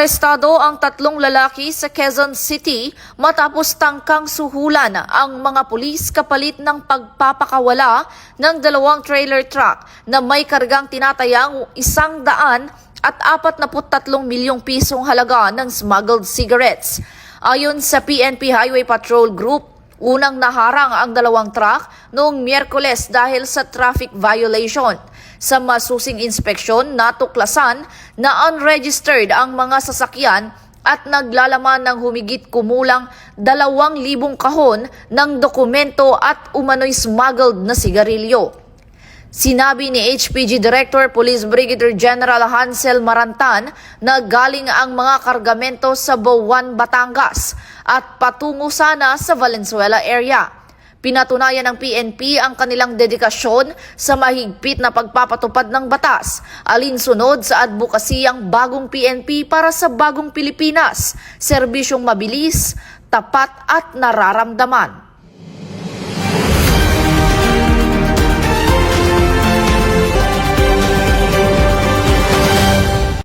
Arestado ang 3 lalaki sa Quezon City matapos tangkang suhulan ang mga pulis kapalit ng pagpapakawala ng 2 trailer truck na may kargang tinatayang 143 milyong pisong halaga ng smuggled cigarettes. Ayon sa PNP Highway Patrol Group, unang naharang ang 2 truck noong Miyerkules dahil sa traffic violation. Sa masusing inspeksyon, natuklasan na unregistered ang mga sasakyan at naglalaman ng humigit kumulang 2,000 kahon ng dokumento at umano'y smuggled na sigarilyo. Sinabi ni HPG Director Police Brigadier General Hansel Marantan na galing ang mga kargamento sa Buwan, Batangas at patungo sana sa Valenzuela area. Pinatunayan ng PNP ang kanilang dedikasyon sa mahigpit na pagpapatupad ng batas, alinsunod sa adbukasiyang bagong PNP para sa bagong Pilipinas, serbisyong mabilis, tapat at nararamdaman.